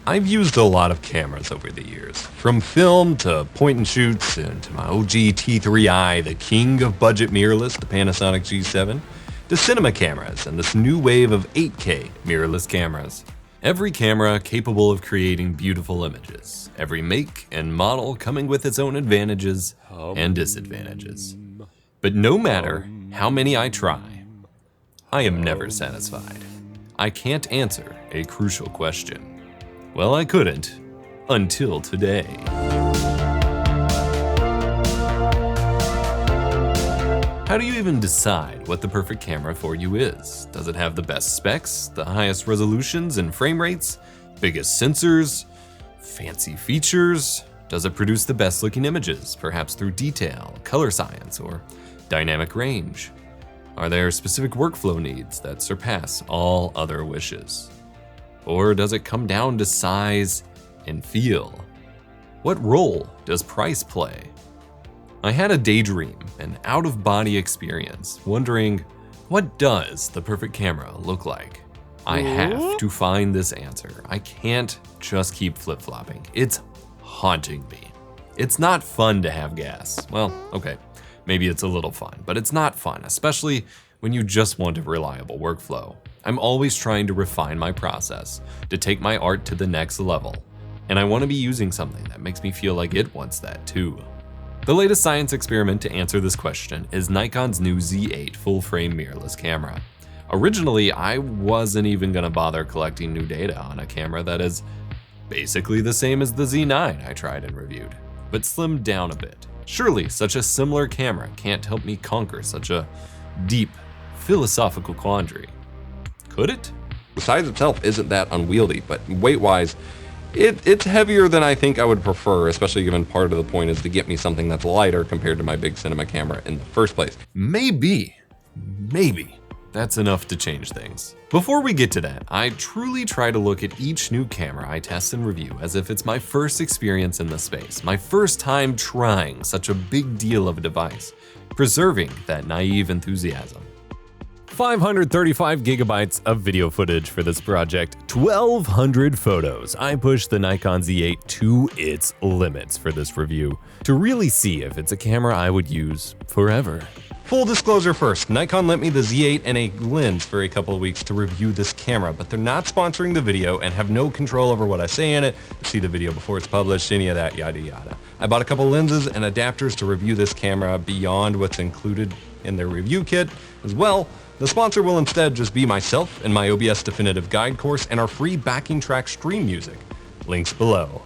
I've used a lot of cameras over the years, from film to point and shoots, and to my OG T3i, the king of budget mirrorless, the Panasonic G7, to cinema cameras and this new wave of 8K mirrorless cameras. Every camera capable of creating beautiful images, every make and model coming with its own advantages and disadvantages. But no matter how many I try, I am never satisfied. I can't answer a crucial question. Well, I couldn't, until today. How do you even decide what the perfect camera for you is? Does it have the best specs, the highest resolutions and frame rates, biggest sensors, fancy features? Does it produce the best looking images, perhaps through detail, color science, or dynamic range? Are there specific workflow needs that surpass all other wishes? Or does it come down to size and feel? What role does price play? I had a daydream, an out-of-body experience, wondering, what does the perfect camera look like? I have to find this answer. I can't just keep flip-flopping. It's haunting me. It's not fun to have gas. Well, okay, maybe it's a little fun, but it's not fun, especially when you just want a reliable workflow. I'm always trying to refine my process, to take my art to the next level, and I want to be using something that makes me feel like it wants that too. The latest science experiment to answer this question is Nikon's new Z8 full-frame mirrorless camera. Originally, I wasn't even gonna bother collecting new data on a camera that is basically the same as the Z9 I tried and reviewed, but slimmed down a bit. Surely, such a similar camera can't help me conquer such a deep, philosophical quandary. Could it? The size itself isn't that unwieldy, but weight-wise, it's heavier than I think I would prefer, especially given part of the point is to get me something that's lighter compared to my big cinema camera in the first place. Maybe that's enough to change things. Before we get to that, I truly try to look at each new camera I test and review as if it's my first experience in the space, my first time trying such a big deal of a device, preserving that naive enthusiasm. 535 gigabytes of video footage for this project, 1,200 photos. I pushed the Nikon Z8 to its limits for this review to really see if it's a camera I would use forever. Full disclosure first, Nikon lent me the Z8 and a lens for a couple of weeks to review this camera, but they're not sponsoring the video and have no control over what I say in it, see the video before it's published, any of that, yada yada. I bought a couple lenses and adapters to review this camera beyond what's included in their review kit. As well, the sponsor will instead just be myself and my OBS Definitive Guide course and our free backing track stream music. Links below.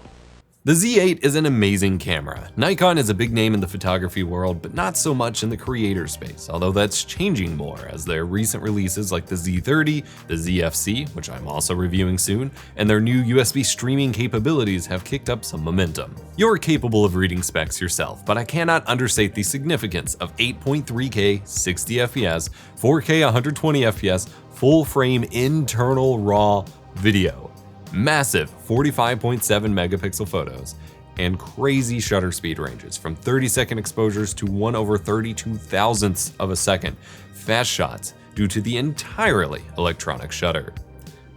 The Z8 is an amazing camera. Nikon is a big name in the photography world, but not so much in the creator space, although that's changing more as their recent releases like the Z30, the ZFC, which I'm also reviewing soon, and their new USB streaming capabilities have kicked up some momentum. You're capable of reading specs yourself, but I cannot understate the significance of 8.3K 60 FPS, 4K 120 FPS, full frame internal RAW video. Massive 45.7 megapixel photos, and crazy shutter speed ranges from 30-second exposures to 1/32,000th of a second. Fast shots due to the entirely electronic shutter.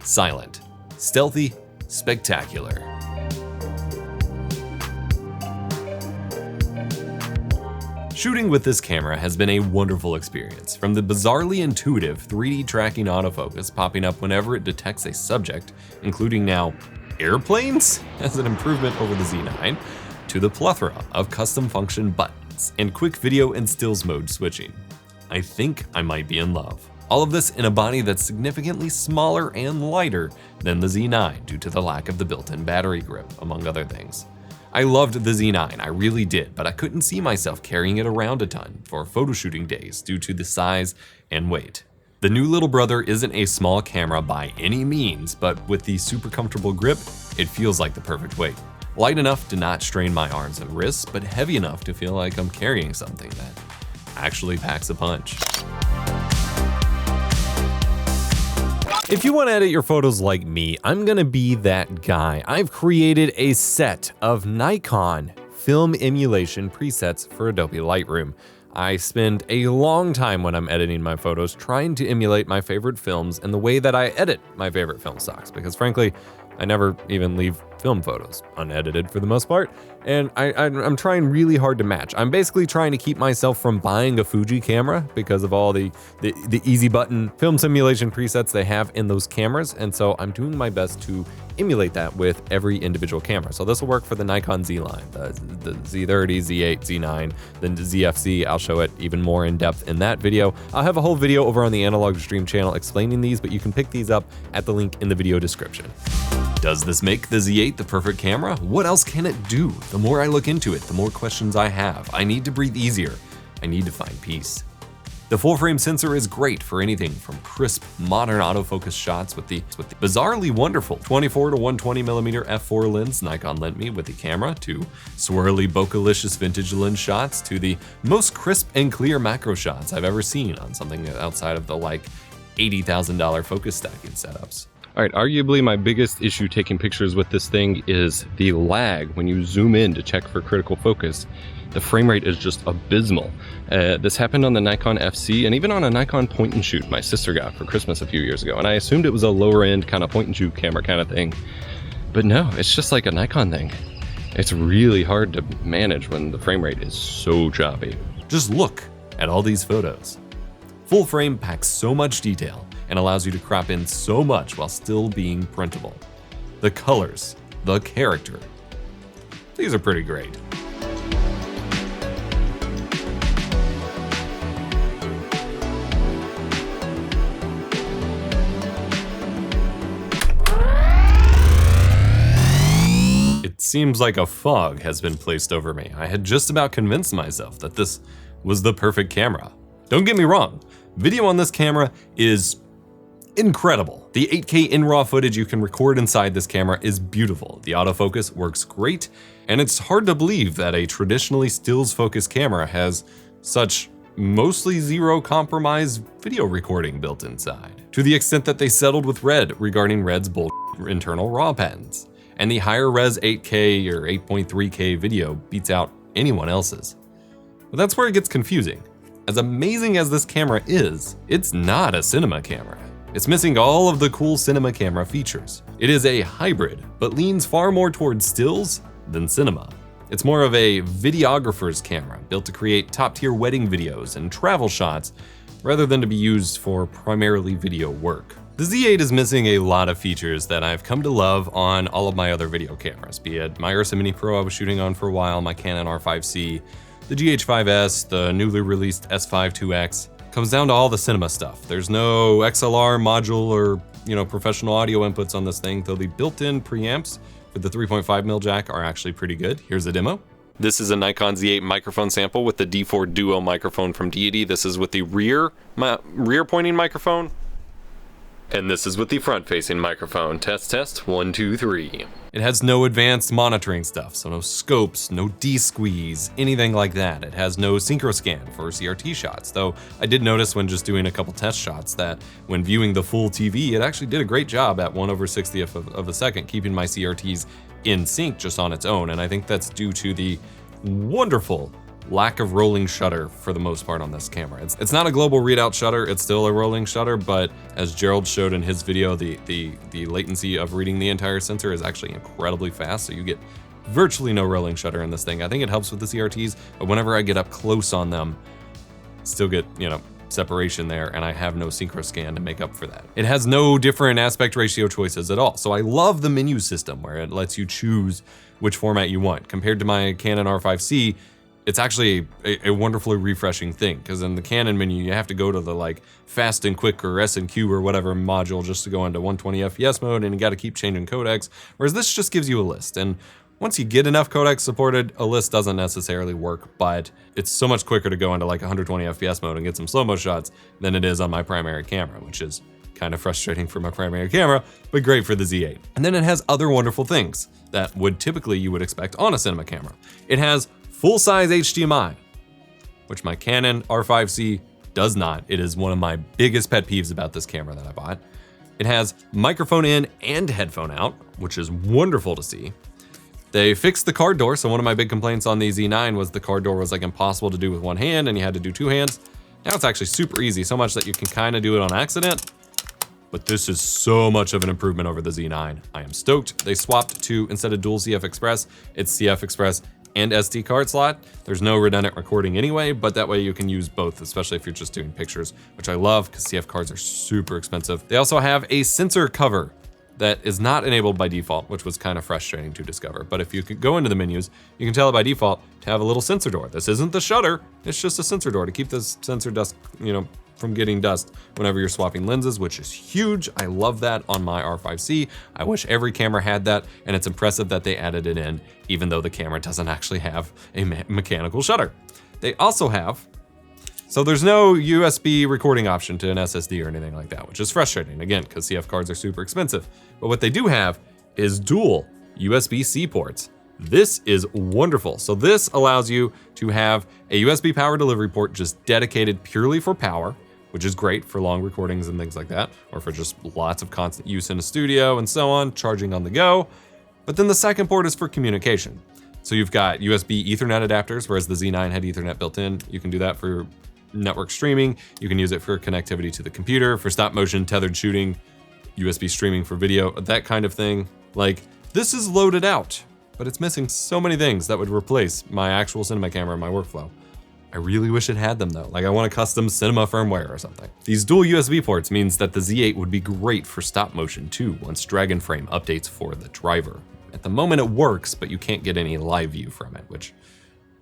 Silent, stealthy, spectacular. Shooting with this camera has been a wonderful experience, from the bizarrely intuitive 3D tracking autofocus popping up whenever it detects a subject, including now airplanes as an improvement over the Z9, to the plethora of custom function buttons and quick video and stills mode switching. I think I might be in love. All of this in a body that's significantly smaller and lighter than the Z9 due to the lack of the built-in battery grip, among other things. I loved the Z9, I really did, but I couldn't see myself carrying it around a ton for photo shooting days due to the size and weight. The new little brother isn't a small camera by any means, but with the super comfortable grip, it feels like the perfect weight. Light enough to not strain my arms and wrists, but heavy enough to feel like I'm carrying something that actually packs a punch. If you want to edit your photos like me, I'm gonna be that guy. I've created a set of Nikon film emulation presets for Adobe Lightroom. I spend a long time when I'm editing my photos trying to emulate my favorite films and the way that I edit my favorite film stocks, because frankly, I never even leave film photos unedited for the most part, and I'm trying really hard to match. I'm basically trying to keep myself from buying a Fuji camera because of all the easy button film simulation presets they have in those cameras, and so I'm doing my best to emulate that with every individual camera. So this will work for the Nikon Z line, the Z30, Z8, Z9, then the ZFC. I'll show it even more in depth in that video. I'll have a whole video over on the Analog Stream channel explaining these, but you can pick these up at the link in the video description. Does this make the Z8 the perfect camera? What else can it do? The more I look into it, the more questions I have. I need to breathe easier. I need to find peace. The full frame sensor is great for anything from crisp, modern autofocus shots with the bizarrely wonderful 24 to 120mm f4 lens Nikon lent me with the camera, to swirly, bokeh-licious vintage lens shots, to the most crisp and clear macro shots I've ever seen on something outside of the like $80,000 focus stacking setups. All right, arguably my biggest issue taking pictures with this thing is the lag when you zoom in to check for critical focus. The frame rate is just abysmal. This happened on the Nikon FC and even on a Nikon point and shoot my sister got for Christmas a few years ago, and I assumed it was a lower end kind of point and shoot camera kind of thing. But no, it's just like a Nikon thing. It's really hard to manage when the frame rate is so choppy. Just look at all these photos. Full frame packs so much detail and allows you to crop in so much while still being printable. The colors, the character, these are pretty great. It seems like a fog has been placed over me. I had just about convinced myself that this was the perfect camera. Don't get me wrong, video on this camera is incredible. The 8K in RAW footage you can record inside this camera is beautiful. The autofocus works great, and it's hard to believe that a traditionally stills focused camera has such mostly zero compromise video recording built inside, to the extent that they settled with Red regarding Red's bull internal RAW patents. And the higher res 8K or 8.3K video beats out anyone else's. But that's where it gets confusing. As amazing as this camera is, it's not a cinema camera. It's missing all of the cool cinema camera features. It is a hybrid, but leans far more towards stills than cinema. It's more of a videographer's camera, built to create top-tier wedding videos and travel shots, rather than to be used for primarily video work. The Z8 is missing a lot of features that I've come to love on all of my other video cameras, be it my Ursa Mini Pro I was shooting on for a while, my Canon R5C, the GH5S, the newly released S5 IIX. Comes down to all the cinema stuff. There's no XLR module or, professional audio inputs on this thing, though the built-in preamps for the 3.5mm jack are actually pretty good. Here's a demo. This is a Nikon Z8 microphone sample with the D4 Duo microphone from Deity. This is with the rear pointing microphone. And this is with the front-facing microphone. Test, 1, 2, 3. It has no advanced monitoring stuff, so no scopes, no D-squeeze, anything like that. It has no synchro scan for CRT shots, though I did notice when just doing a couple test shots that when viewing the full TV, it actually did a great job at 1/60th of a second, keeping my CRTs in sync just on its own, and I think that's due to the wonderful lack of rolling shutter for the most part on this camera. It's not a global readout shutter, it's still a rolling shutter, but as Gerald showed in his video, the latency of reading the entire sensor is actually incredibly fast, so you get virtually no rolling shutter in this thing. I think it helps with the CRTs, but whenever I get up close on them, still get, separation there, and I have no synchro scan to make up for that. It has no different aspect ratio choices at all, so I love the menu system where it lets you choose which format you want. Compared to my Canon R5C, it's actually a wonderfully refreshing thing, because in the Canon menu, you have to go to the fast and quick or S&Q or whatever module just to go into 120 FPS mode, and you gotta keep changing codecs, whereas this just gives you a list. And once you get enough codecs supported, a list doesn't necessarily work, but it's so much quicker to go into 120 FPS mode and get some slow-mo shots than it is on my primary camera, which is kind of frustrating for my primary camera, but great for the Z8. And then it has other wonderful things that you would expect on a cinema camera. It has full-size HDMI, which my Canon R5C does not. It is one of my biggest pet peeves about this camera that I bought. It has microphone in and headphone out, which is wonderful to see. They fixed the card door, so one of my big complaints on the Z9 was the card door was impossible to do with one hand and you had to do two hands. Now it's actually super easy, so much that you can kind of do it on accident, but this is so much of an improvement over the Z9. I am stoked. They swapped to, instead of dual CF Express, it's CF Express and SD card slot. There's no redundant recording anyway, but that way you can use both, especially if you're just doing pictures, which I love because CF cards are super expensive. They also have a sensor cover that is not enabled by default, which was kind of frustrating to discover. But if you could go into the menus, you can tell it by default to have a little sensor door. This isn't the shutter, it's just a sensor door to keep this sensor dust, from getting dust whenever you're swapping lenses, which is huge. I love that on my R5C. I wish every camera had that, and it's impressive that they added it in, even though the camera doesn't actually have a mechanical shutter. They also have, so there's no USB recording option to an SSD or anything like that, which is frustrating, again, because CF cards are super expensive. But what they do have is dual USB-C ports. This is wonderful. So this allows you to have a USB power delivery port just dedicated purely for power, which is great for long recordings and things like that, or for just lots of constant use in a studio and so on, charging on the go. But then the second port is for communication. So you've got USB Ethernet adapters, whereas the Z9 had Ethernet built in. You can do that for network streaming. You can use it for connectivity to the computer, for stop motion, tethered shooting, USB streaming for video, that kind of thing. Like, this is loaded out, but it's missing so many things that would replace my actual cinema camera in my workflow. I really wish it had them though. Like, I want a custom cinema firmware or something. These dual USB ports means that the Z8 would be great for stop motion too once Dragon Frame updates for the driver. At the moment it works, but you can't get any live view from it, which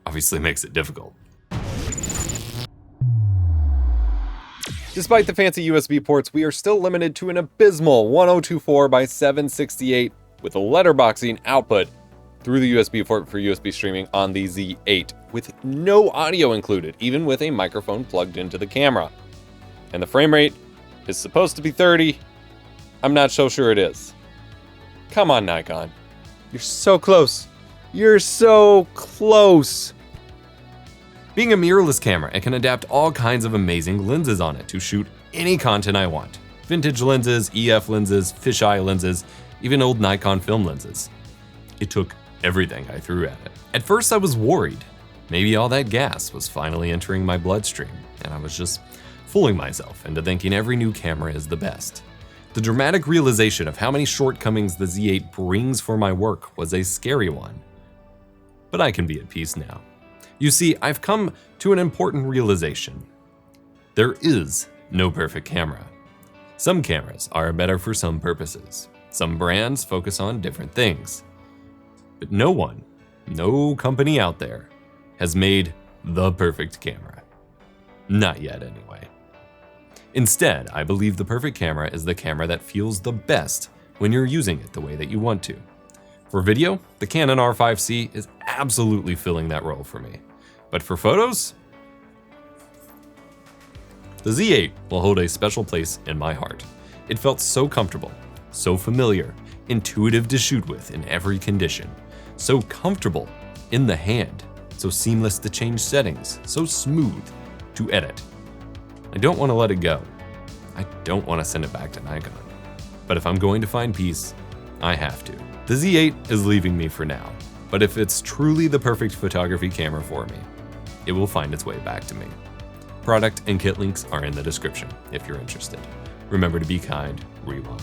obviously makes it difficult. Despite the fancy USB ports, we are still limited to an abysmal 1024 by 768 with a letterboxing output through the USB port for USB streaming on the Z8, with no audio included, even with a microphone plugged into the camera. And the frame rate is supposed to be 30. I'm not so sure it is. Come on, Nikon. You're so close. You're so close. Being a mirrorless camera, it can adapt all kinds of amazing lenses on it to shoot any content I want. Vintage lenses, EF lenses, fisheye lenses, even old Nikon film lenses. It took everything I threw at it. At first I was worried. Maybe all that gas was finally entering my bloodstream, and I was just fooling myself into thinking every new camera is the best. The dramatic realization of how many shortcomings the Z8 brings for my work was a scary one. But I can be at peace now. You see, I've come to an important realization. There is no perfect camera. Some cameras are better for some purposes. Some brands focus on different things. But no company out there has made the perfect camera. Not yet, anyway. Instead, I believe the perfect camera is the camera that feels the best when you're using it the way that you want to. For video, the Canon R5C is absolutely filling that role for me. But for photos, the Z8 will hold a special place in my heart. It felt so comfortable, so familiar, intuitive to shoot with in every condition, so comfortable in the hand, so seamless to change settings, so smooth to edit. I don't want to let it go. I don't want to send it back to Nikon. But if I'm going to find peace, I have to. The Z8 is leaving me for now, but if it's truly the perfect photography camera for me, it will find its way back to me. Product and kit links are in the description if you're interested. Remember to be kind, rewind.